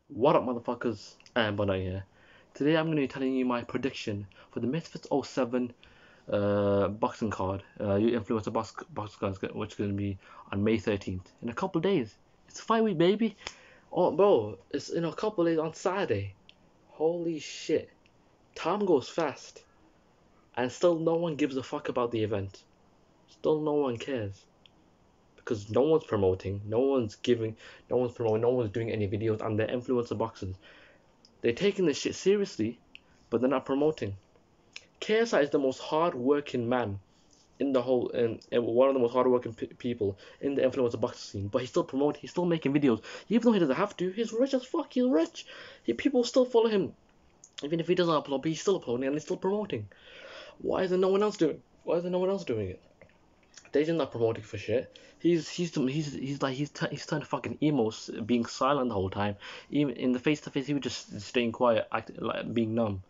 What up, motherfuckers? I'm Bono here. Today I'm going to be telling you my prediction for the Misfits007 boxing card, you influencer box card, which is going to be on May 13th. In a couple of days. It's a 5 week, baby. Oh, bro, it's in a couple of days on Saturday. Holy shit. Time goes fast. And still no one gives a fuck about the event. Still no one cares. Because no one's promoting, no one's promoting, no one's doing any videos on their influencer boxes. They're taking this shit seriously, but they're not promoting. KSI is the most hard-working man in the whole, and one of the most hard-working people in the influencer boxing scene. But he's still promoting, he's still making videos, even though he doesn't have to. He's rich as fuck. He's rich. People still follow him, even if he doesn't upload. But he's still uploading and he's still promoting. Why is there no one else doing? Why is there no one else doing it? Deja's not promoting for shit. He's turned fucking emo, being silent the whole time. Even in the face to face, he was just staying quiet, acting like being numb.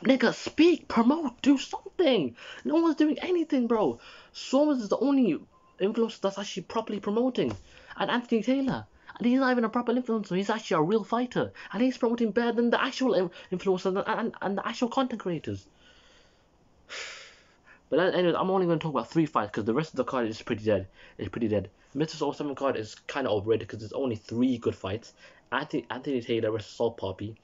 Nigga, speak, promote, do something. No one's doing anything, bro. Swarmers is the only influencer that's actually properly promoting, and Anthony Taylor. And he's not even a proper influencer. He's actually a real fighter, and he's promoting better than the actual influencers and the actual content creators. But anyways, I'm only going to talk about 3 fights because the rest of the card is pretty dead. It's pretty dead. The Misfits007 card is kind of overrated because there's only 3 good fights. Anthony Taylor versus Salt Poppy,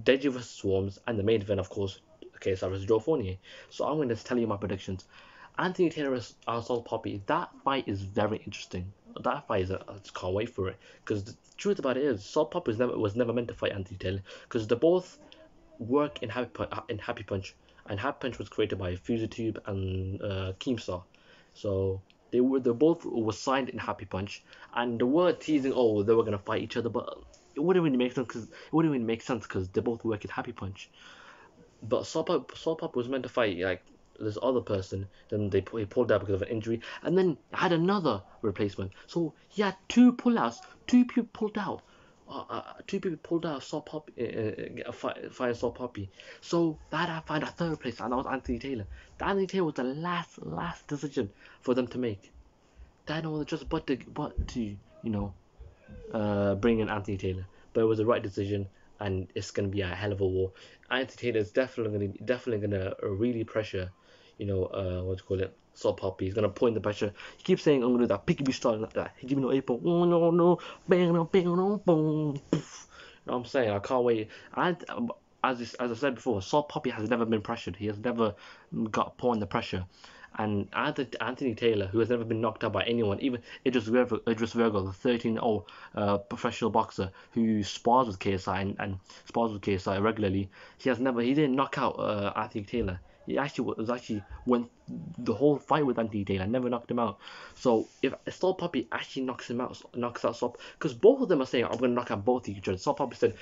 Deji versus Swarms, and the main event, of course, KSI versus Joe Fournier. So I'm going to tell you my predictions. Anthony Taylor versus Salt Poppy, that fight is very interesting. That fight is, I just can't wait for it. Because the truth about it is, Salt Poppy was never meant to fight Anthony Taylor. Because they both work in Happy Punch, and Happy Punch was created by FuseTube and Keemstar. So they both were signed in Happy Punch, and they were teasing, oh, they were gonna fight each other, but it wouldn't really make sense because they both work in Happy Punch. But Sopop was meant to fight like this other person, then he pulled out because of an injury, and then had another replacement. So he had two pullouts, two people pulled out. Two people pulled out Saw Poppy, fired Saw Poppy. So that I find a third place, and that was Anthony Taylor. The Anthony Taylor was the last decision for them to make. That was just but to bring in Anthony Taylor. But it was the right decision, and it's gonna be a hell of a war. Anthony Taylor is definitely gonna really pressure, what you call it, Salt Poppy. He's gonna point the pressure. He keeps saying, "I'm gonna do that picky style like that." He give me no apple. Oh no no, bang no bang no boom. You know what I'm saying? I can't wait. And as I said before, Salt Poppy has never been pressured. He has never got put under pressure. And Anthony Taylor, who has never been knocked out by anyone, even Idris Virgo, the 13-0 professional boxer who spars with KSI and spars with KSI regularly, he didn't knock out Anthony Taylor. He actually was actually went the whole fight with Anthony Taylor, never knocked him out. So if Stop Puppy actually knocks out Stop, because both of them are saying I'm gonna knock out both each other. Stop Puppy said,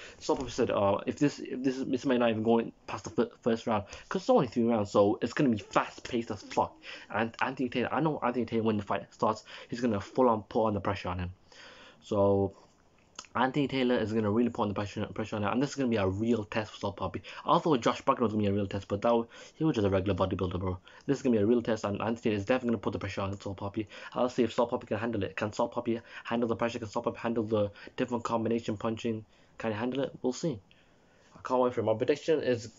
if this may not even go past the first round, because it's only 3 rounds, so it's gonna be fast paced as fuck. And Anthony Taylor, I know Anthony Taylor when the fight starts, he's gonna full on put on the pressure on him. So Anthony Taylor is going to really put on the pressure on him, and this is going to be a real test for Salt Poppy. I thought Josh Bracken was going to be a real test, but he was just a regular bodybuilder, bro. This is going to be a real test, and Anthony Taylor is definitely going to put the pressure on Salt Poppy. I'll see if Salt Poppy can handle it. Can Salt Poppy handle the pressure? Can Salt Poppy handle the different combination punching? Can he handle it? We'll see. I can't wait for it. My prediction is,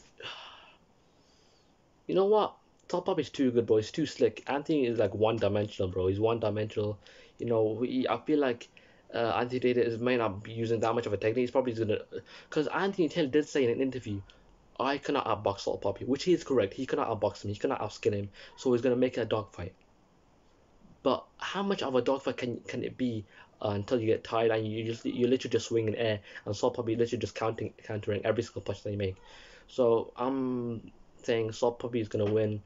you know what? Salt Poppy's too good, bro. He's too slick. Anthony is like one-dimensional, bro. He's one-dimensional. I feel like Anthony Taylor may not be using that much of a technique. He's probably gonna, because Anthony Taylor did say in an interview, I cannot outbox Salt Poppy, which he is correct. He cannot outbox him. He cannot outskin him. So he's gonna make it a dogfight. But how much of a dogfight can it be until you get tired and you literally just swing in air and Salt Poppy literally just countering every single punch that you make. So I'm saying Salt Poppy is gonna win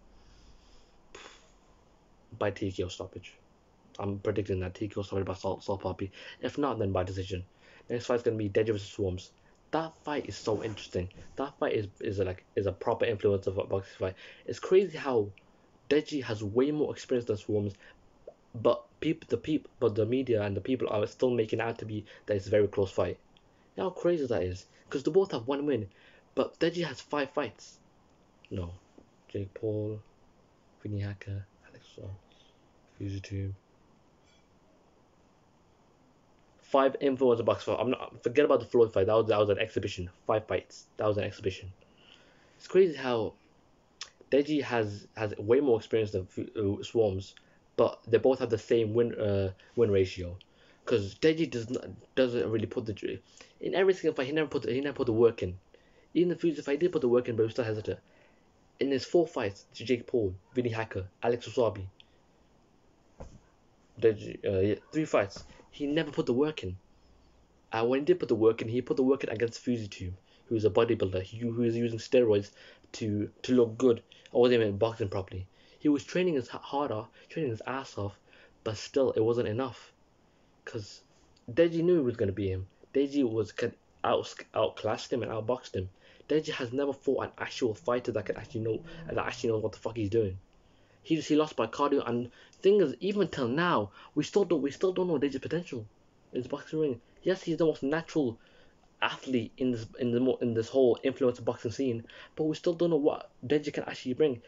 by TKO stoppage. I'm predicting that TKO stoppage by Salt Poppy. If not, then by decision. Next fight's gonna be Deji vs Swarms. That fight is so interesting. That fight is a proper influence of a boxing fight. It's crazy how Deji has way more experience than Swarms, but the media and the people are still making out to be that it's a very close fight. You know how crazy that is? Because they both have 1 win, but Deji has 5 fights. No, Jake Paul, Vinny Hacker, Alex Shaw, FuseTube. 5 influencer box fight. I'm not forget about the Floyd fight. That was an exhibition. 5 fights. That was an exhibition. It's crazy how Deji has way more experience than Swarms, but they both have the same win ratio. Because Deji doesn't really put the in every single fight. He never put the work in. Even the Fuji fight, he did put the work in, but he was still hesitant. In his 4 fights to Jake Paul, Vinny Hacker, Alex Wasabi, Deji, yeah, 3 fights, he never put the work in. And when he did put the work in, he put the work in against Fuji Tube, who's a bodybuilder, who is using steroids to look good. I wasn't even boxing properly. He was training his harder, training his ass off, but still it wasn't enough. Cause Deji knew it was gonna be him. Deji could outclassed him and outboxed him. Deji has never fought an actual fighter that actually knows what the fuck he's doing. He lost by cardio, and thing is, even till now, we still don't know Deji's potential in his boxing ring. Yes, he's the most natural athlete in this whole influencer boxing scene, but we still don't know what Deji can actually bring.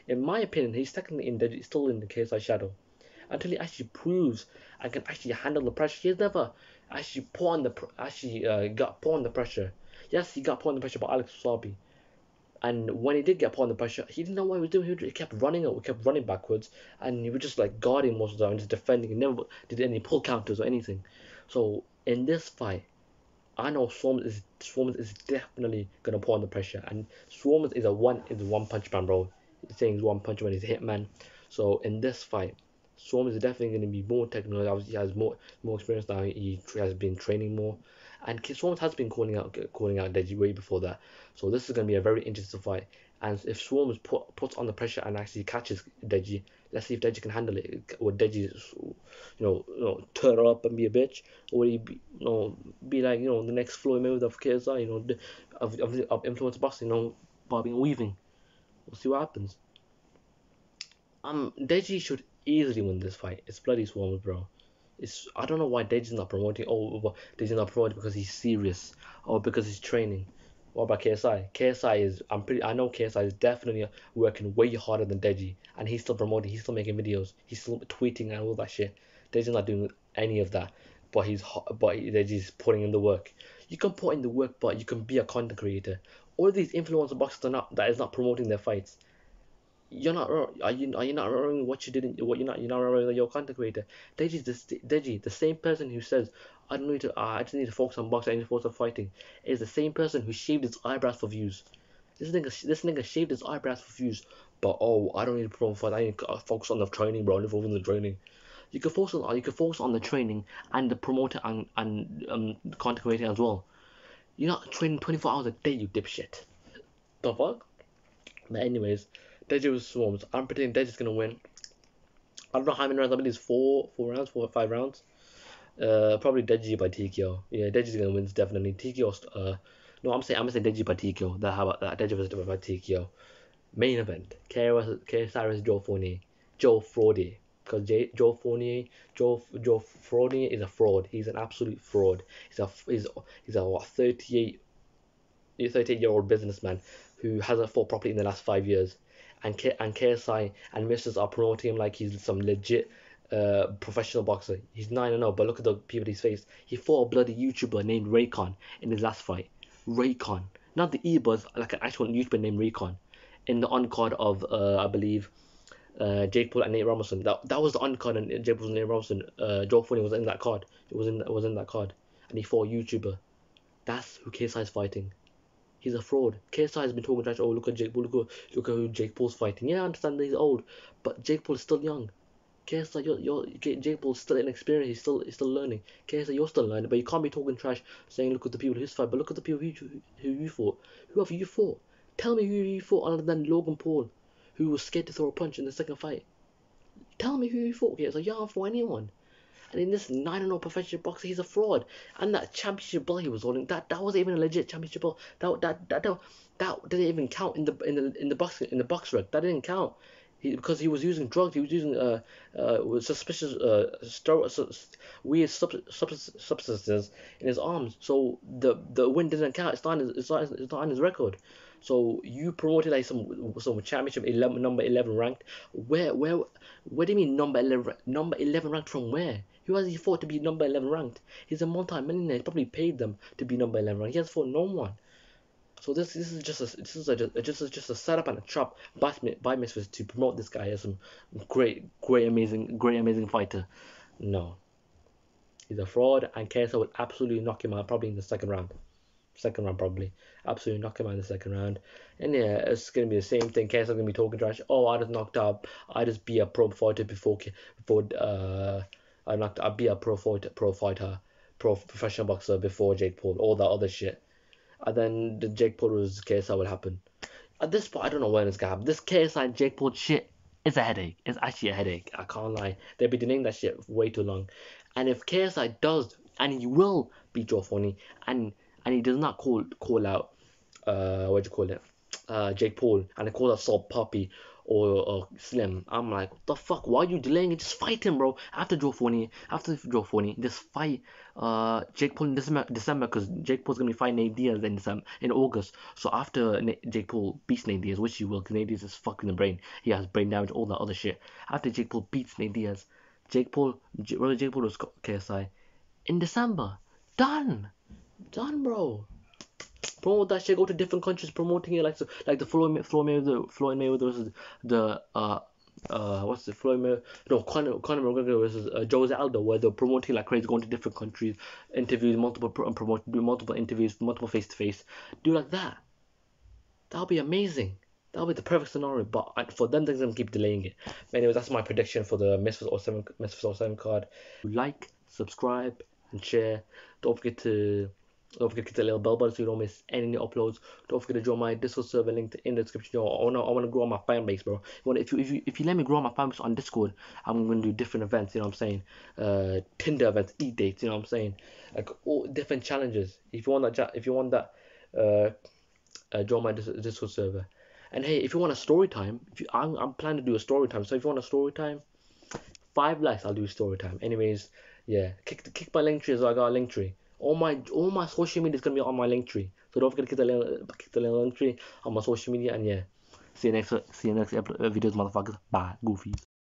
In my opinion, he's technically still in the KSI shadow until he actually proves and can actually handle the pressure. He's never actually got put on the pressure. Yes, he got put on the pressure by Alex Wasabi, and when he did get put on the pressure, he didn't know what he was doing. He kept running out, kept running backwards, and he was just like guarding most of the time, just defending. He never did any pull counters or anything. So in this fight, I know Swarms is definitely gonna put on the pressure, and Swarms is a one punch man, bro. He's saying he's one punch man, he's a hitman. So in this fight, Swarms is definitely gonna be more technical. Obviously, he has more experience now. He has been training more, and Swarms has been calling out Deji way before that. So this is gonna be a very interesting fight. And if Swarms puts on the pressure and actually catches Deji, let's see if Deji can handle it. Or Deji, turn up and be a bitch, or would he be like the next Floyd Mayweather of KSI, of influence boxing, bobbing and weaving. We'll see what happens. Deji should easily win this fight. It's bloody Swarms, bro. I don't know why Deji's not promoting. Oh, Deji's not promoting because he's serious, or because he's training. What about KSI? I know KSI is definitely working way harder than Deji, and he's still promoting. He's still making videos. He's still tweeting and all that shit. Deji's not doing any of that, Deji's putting in the work. You can put in the work, but you can be a content creator. All these influencer boxers that is not promoting their fights. You're not wrong. Are you not wrong what you did? You're not wrong that you're a content creator. Deji, the same person who says I don't need to. I just need to focus on boxing. I need to focus on fighting. Is the same person who shaved his eyebrows for views. This nigga shaved his eyebrows for views. But I don't need to promote fight. I need to focus on the training, bro. I need to focus on the training. You can focus on the training and the promoter and content creating as well. You're not training 24 hours a day, you dipshit. The fuck? But anyways, Deji was Swarms. I'm predicting Deji's gonna win. I don't know how many rounds. I believe it's four rounds, 4 or 5 rounds. Probably Deji by TKO. Yeah, Deji's gonna win definitely. TKO. No, I'm gonna say Deji by TKO. How about that? Deji was by TKO. Main event: KSI vs Joe Fournier. Joe Fournier. Because Joe Fournier is a fraud. He's an absolute fraud. He's a what 38-year-old businessman who hasn't fought properly in the last 5 years, and KSI and Misters are promoting him like he's some legit professional boxer. He's 9-0, but look at the people he's faced. He fought a bloody YouTuber named Raycon in his last fight. Raycon, not the E-Buzz, like an actual YouTuber named Raycon, in the undercard of I believe Jake Paul and Nate Robinson. That was the undercard, and Jake Paul and Nate Robinson. Joe Funny was in that card. It was in that card, and he fought a YouTuber. That's who KSI is fighting. He's a fraud. KSI has been talking trash. Oh, look at Jake Paul. Look at who Jake Paul's fighting. Yeah, I understand that he's old, but Jake Paul is still young. KSI, Jake Paul's still inexperienced. He's still learning. KSI, you're still learning, but you can't be talking trash, saying look at the people who's fight, but look at the people who you fought. Who have you fought? Tell me who you fought other than Logan Paul, who was scared to throw a punch in the second fight. Tell me who you fought. KSI, you haven't fought anyone. And in this 9-0 professional boxer, he's a fraud. And that championship belt he was holding, that wasn't even a legit championship belt. That didn't even count in the box rec. That didn't count. Because he was using drugs. He was using suspicious weird substances in his arms. So the win didn't count. It's not on his record. So you promoted like some championship 11, number 11 ranked. Where do you mean number 11 ranked from where? Who has he fought to be number 11 ranked? He's a multi-millionaire. He probably paid them to be number 11 ranked. He has fought no one. So this is just a setup and a trap by Misfits to promote this guy as some great amazing fighter. No, he's a fraud, and KSI would absolutely knock him out probably in the second round. Second round probably, absolutely knock him out in the second round. And yeah, it's gonna be the same thing. KSI gonna be talking trash. Oh, I just knocked out. I just be a pro fighter before I be a pro fighter, professional boxer before Jake Paul. All that other shit. And then the Jake Paul was KSI will happen. At this point, I don't know when it's gonna happen. This KSI and Jake Paul shit is a headache. It's actually a headache. I can't lie. They've been delaying that shit way too long. And if KSI does, and he will beat Joe Foney, and he does not call out what do you call it, Jake Paul, and he calls out Salt Puppy or Slim, I'm like, what the fuck? Why are you delaying it? Just fight him, bro. After Joe Foney, just fight Jake Paul in December, because Jake Paul's gonna be fighting Nate Diaz in August. So after Jake Paul beats Nate Diaz, which he will, because Nate Diaz is fucking the brain. He has brain damage, all that other shit. After Jake Paul beats Nate Diaz, Jake Paul was KSI in December. Done, bro. Promote that shit. Go to different countries promoting it, like the Floyd Mayweather versus the what's the Floyd Mayweather, no, Conor McGregor versus Jose Aldo, where they're promoting like crazy, going to different countries, interviews, do multiple interviews, multiple face to face. Do like that. That'll be amazing. That'll be the perfect scenario. But for them, they're gonna keep delaying it. But anyways, that's my prediction for the Misfits007 card. Like, subscribe, and share. Don't forget to hit the little bell button so you don't miss any new uploads. Don't forget to join my Discord server linked in the description. Yo, I wanna grow my fan base, bro. If you let me grow my fan base on Discord, I'm gonna do different events. You know what I'm saying? Tinder events, eat dates. You know what I'm saying? Like all different challenges. If you want that, join my Discord server. And hey, if you want a story time, I'm planning to do a story time. So if you want a story time, 5 likes, I'll do story time. Anyways, yeah, kick my link tree as well. I got a link tree. All my social media is gonna be on my link tree. So don't forget to click the little link tree on my social media. And yeah, see you next videos, motherfuckers. Bye, goofies.